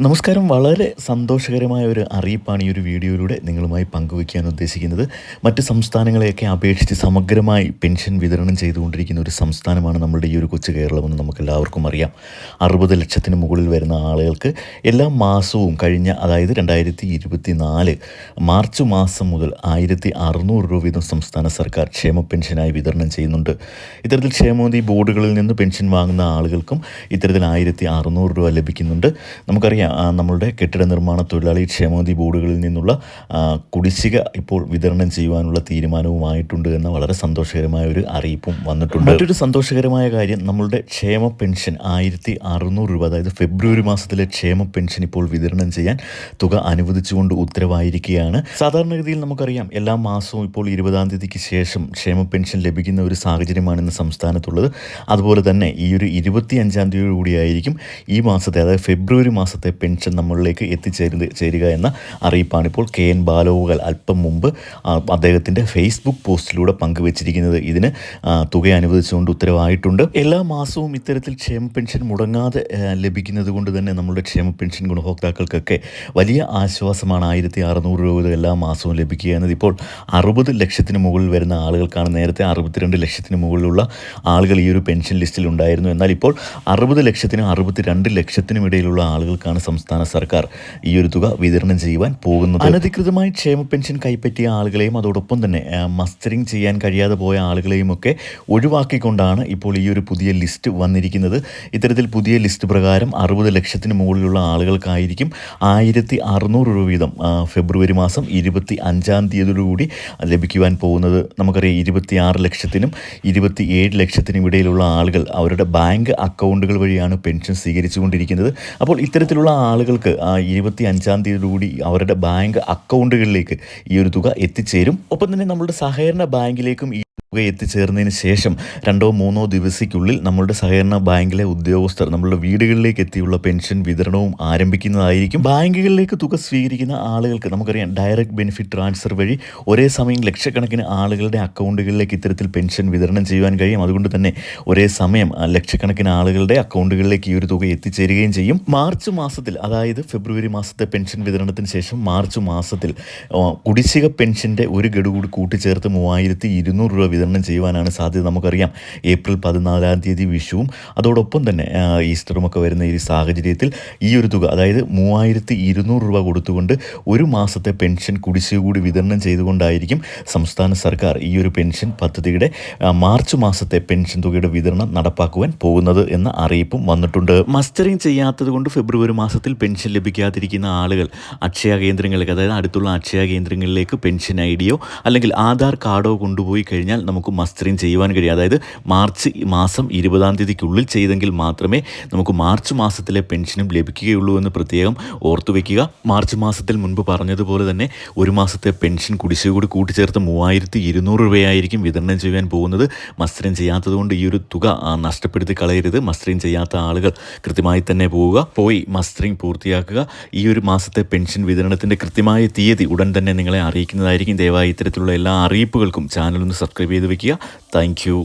നമസ്കാരം. വളരെ സന്തോഷകരമായ ഒരു അറിയിപ്പാണ് ഈ ഒരു വീഡിയോയിലൂടെ നിങ്ങളുമായി പങ്കുവയ്ക്കാൻ ഉദ്ദേശിക്കുന്നത്. മറ്റ് സംസ്ഥാനങ്ങളെയൊക്കെ അപേക്ഷിച്ച് സമഗ്രമായി പെൻഷൻ വിതരണം ചെയ്തുകൊണ്ടിരിക്കുന്ന ഒരു സംസ്ഥാനമാണ് നമ്മുടെ ഈ ഒരു കൊച്ചു കേരളമെന്ന് നമുക്കെല്ലാവർക്കും അറിയാം. 60 ലക്ഷത്തിന് മുകളിൽ വരുന്ന ആളുകൾക്ക് എല്ലാ മാസവും കഴിഞ്ഞ അതായത് 2024 മാർച്ച് മാസം മുതൽ 1600 രൂപ വീതം സംസ്ഥാന സർക്കാർ ക്ഷേമ പെൻഷനായി വിതരണം ചെയ്യുന്നുണ്ട്. ഇത്തരത്തിൽ ക്ഷേമനിധി ബോർഡുകളിൽ നിന്ന് പെൻഷൻ വാങ്ങുന്ന ആളുകൾക്കും ഇത്തരത്തിൽ 1600 രൂപ ലഭിക്കുന്നുണ്ട്. നമുക്കറിയാം നമ്മളുടെ കെട്ടിട നിർമ്മാണ തൊഴിലാളി ക്ഷേമനിധി ബോർഡുകളിൽ നിന്നുള്ള കുടിശ്ശിക ഇപ്പോൾ വിതരണം ചെയ്യുവാനുള്ള തീരുമാനവുമായിട്ടുണ്ട് എന്ന വളരെ സന്തോഷകരമായ ഒരു അറിയിപ്പും വന്നിട്ടുണ്ട്. മറ്റൊരു സന്തോഷകരമായ കാര്യം, നമ്മളുടെ ക്ഷേമ പെൻഷൻ 1600 രൂപ, അതായത് ഫെബ്രുവരി മാസത്തിലെ ക്ഷേമ പെൻഷൻ ഇപ്പോൾ വിതരണം ചെയ്യാൻ തുക അനുവദിച്ചുകൊണ്ട് ഉത്തരവായിരിക്കുകയാണ്. സാധാരണഗതിയിൽ നമുക്കറിയാം എല്ലാ മാസവും ഇപ്പോൾ 20-ാം തീയതിക്ക് ശേഷം ക്ഷേമ പെൻഷൻ ലഭിക്കുന്ന ഒരു സാഹചര്യമാണ് ഇന്ന് സംസ്ഥാനത്തുള്ളത്. അതുപോലെ തന്നെ ഈ ഒരു 25-ാം തീയതി കൂടിയായിരിക്കും ഈ മാസത്തെ, അതായത് ഫെബ്രുവരി മാസത്തെ പെൻഷൻ നമ്മളിലേക്ക് എത്തിച്ചേരുക എന്ന അറിയിപ്പാണ് ഇപ്പോൾ KN ബാലഗോപാൽ അല്പം മുമ്പ് അദ്ദേഹത്തിൻ്റെ ഫേസ്ബുക്ക് പോസ്റ്റിലൂടെ പങ്കുവച്ചിരിക്കുന്നത്. ഇതിന് തുക അനുവദിച്ചുകൊണ്ട് ഉത്തരവായിട്ടുണ്ട്. എല്ലാ മാസവും ഇത്തരത്തിൽ ക്ഷേമ പെൻഷൻ മുടങ്ങാതെ ലഭിക്കുന്നത് കൊണ്ട് തന്നെ നമ്മുടെ ക്ഷേമ പെൻഷൻ ഗുണഭോക്താക്കൾക്കൊക്കെ വലിയ ആശ്വാസമാണ്. 1600 രൂപ എല്ലാ മാസവും ലഭിക്കുക എന്നത്. ഇപ്പോൾ 60 ലക്ഷത്തിന് മുകളിൽ വരുന്ന ആളുകൾക്കാണ്. നേരത്തെ 62 ലക്ഷത്തിന് മുകളിലുള്ള ആളുകൾ ഈ ഒരു പെൻഷൻ ലിസ്റ്റിൽ ഉണ്ടായിരുന്നു. എന്നാൽ ഇപ്പോൾ 60 ലക്ഷത്തിനും 62 ലക്ഷത്തിനും ഇടയിലുള്ള ആളുകൾക്കാണ് സംസ്ഥാന സർക്കാർ ഈ ഒരു തുക വിതരണം ചെയ്യുവാൻ പോകുന്നത്. അനധികൃതമായി ക്ഷേമ പെൻഷൻ കൈപ്പറ്റിയ ആളുകളെയും അതോടൊപ്പം തന്നെ മസ്റ്ററിംഗ് ചെയ്യാൻ കഴിയാതെ പോയ ആളുകളെയും ഒക്കെ ഒഴിവാക്കിക്കൊണ്ടാണ് ഇപ്പോൾ ഈ ഒരു പുതിയ ലിസ്റ്റ് വന്നിരിക്കുന്നത്. ഇത്തരത്തിൽ പുതിയ ലിസ്റ്റ് പ്രകാരം 60 ലക്ഷത്തിന് മുകളിലുള്ള ആളുകൾക്കായിരിക്കും 1600 രൂപ വീതം ഫെബ്രുവരി മാസം 25-ാം തീയതിയോടുകൂടി ലഭിക്കുവാൻ പോകുന്നത്. നമുക്കറിയാം 26 ലക്ഷത്തിനും 27 ലക്ഷത്തിനും ഇടയിലുള്ള ആളുകൾ അവരുടെ ബാങ്ക് അക്കൗണ്ടുകൾ വഴിയാണ് പെൻഷൻ സ്വീകരിച്ചുകൊണ്ടിരിക്കുന്നത്. അപ്പോൾ ഇത്തരത്തിലുള്ള ആളുകൾക്ക് 25-ാം തീയതിയോടുകൂടി അവരുടെ ബാങ്ക് അക്കൗണ്ടുകളിലേക്ക് ഈ ഒരു തുക എത്തിച്ചേരും. ഒപ്പം തന്നെ നമ്മളുടെ സഹകരണ ബാങ്കിലേക്കും ഈ തുക എത്തിച്ചേർന്നതിന് ശേഷം 2-3 ദിവസത്തിനുള്ളിൽ നമ്മളുടെ സഹകരണ ബാങ്കിലെ ഉദ്യോഗസ്ഥർ നമ്മളുടെ വീടുകളിലേക്ക് എത്തിയുള്ള പെൻഷൻ വിതരണവും ആരംഭിക്കുന്നതായിരിക്കും. ബാങ്കുകളിലേക്ക് തുക സ്വീകരിക്കുന്ന ആളുകൾക്ക് നമുക്കറിയാം ഡയറക്റ്റ് ബെനിഫിറ്റ് ട്രാൻസ്ഫർ വഴി ഒരേ സമയം ലക്ഷക്കണക്കിന് ആളുകളുടെ അക്കൗണ്ടുകളിലേക്ക് ഇത്തരത്തിൽ പെൻഷൻ വിതരണം ചെയ്യുവാൻ കഴിയും. അതുകൊണ്ട് തന്നെ ഒരേ സമയം ലക്ഷക്കണക്കിന് ആളുകളുടെ അക്കൗണ്ടുകളിലേക്ക് ഈ ഒരു തുക എത്തിച്ചേരുകയും ചെയ്യും. മാർച്ച് മാസത്തിൽ, അതായത് ഫെബ്രുവരി മാസത്തെ പെൻഷൻ വിതരണത്തിന് ശേഷം മാർച്ച് മാസത്തിൽ കുടിശ്ശിക പെൻഷൻ്റെ ഒരു ഗഡു കൂടി കൂട്ടിച്ചേർത്ത് 3200 രൂപ വിതരണം ചെയ്യുവാനാണ് സാധ്യത. നമുക്കറിയാം ഏപ്രിൽ 14-ാം തീയതി വിഷുവും അതോടൊപ്പം തന്നെ ഈസ്റ്ററും ഒക്കെ വരുന്ന ഈ സാഹചര്യത്തിൽ ഈ ഒരു തുക, അതായത് 3200 രൂപ കൊടുത്തുകൊണ്ട് ഒരു മാസത്തെ പെൻഷൻ കുടിശ്ശിക കൂടി വിതരണം ചെയ്തുകൊണ്ടായിരിക്കും സംസ്ഥാന സർക്കാർ ഈ ഒരു പെൻഷൻ പദ്ധതിയുടെ മാർച്ച് മാസത്തെ പെൻഷൻ തുകയുടെ വിതരണം നടപ്പാക്കുവാൻ പോകുന്നത് എന്ന അറിയിപ്പും വന്നിട്ടുണ്ട്. മസ്റ്ററിംഗ് ചെയ്യാത്തത് കൊണ്ട് ഫെബ്രുവരി മാസത്തിൽ പെൻഷൻ ലഭിക്കാതിരിക്കുന്ന ആളുകൾ അക്ഷയ കേന്ദ്രങ്ങളിലേക്ക്, അതായത് അടുത്തുള്ള അക്ഷയ കേന്ദ്രങ്ങളിലേക്ക് പെൻഷൻ ഐഡിയോ അല്ലെങ്കിൽ ആധാർ കാർഡോ കൊണ്ടുപോയി കഴിഞ്ഞാൽ നമുക്ക് മസ്റ്ററിംഗ് ചെയ്യുവാൻ കഴിയും. അതായത് മാർച്ച് മാസം 20-ാം തീയതിക്കുള്ളിൽ ചെയ്തെങ്കിൽ മാത്രമേ നമുക്ക് മാർച്ച് മാസത്തിലെ പെൻഷനും ലഭിക്കുകയുള്ളൂ എന്ന് പ്രത്യേകം ഓർത്തു വയ്ക്കുക. മാർച്ച് മാസത്തിൽ മുൻപ് പറഞ്ഞതുപോലെ തന്നെ ഒരു മാസത്തെ പെൻഷൻ കുടിശ്ശിക കൂടി കൂട്ടിച്ചേർത്ത് 3200 രൂപയായിരിക്കും വിതരണം ചെയ്യാൻ പോകുന്നത്. മസ്റ്ററിംഗ് ചെയ്യാത്തതുകൊണ്ട് ഈ ഒരു തുക നഷ്ടപ്പെടുത്തി കളയരുത്. മസ്റ്ററിംഗ് ചെയ്യാത്ത ആളുകൾ കൃത്യമായി തന്നെ പോയി മസ്റ്ററിംഗ് പൂർത്തിയാക്കുക. ഈ ഒരു മാസത്തെ പെൻഷൻ വിതരണത്തിൻ്റെ കൃത്യമായ തീയതി ഉടൻ തന്നെ നിങ്ങളെ അറിയിക്കുന്നതായിരിക്കും. ദയവായി ഇത്തരത്തിലുള്ള എല്ലാ അറിയിപ്പുകൾക്കും ചാനൽ ഒന്ന് സബ്സ്ക്രൈബ് ചെയ്ത് വയ്ക്കുക. Thank you.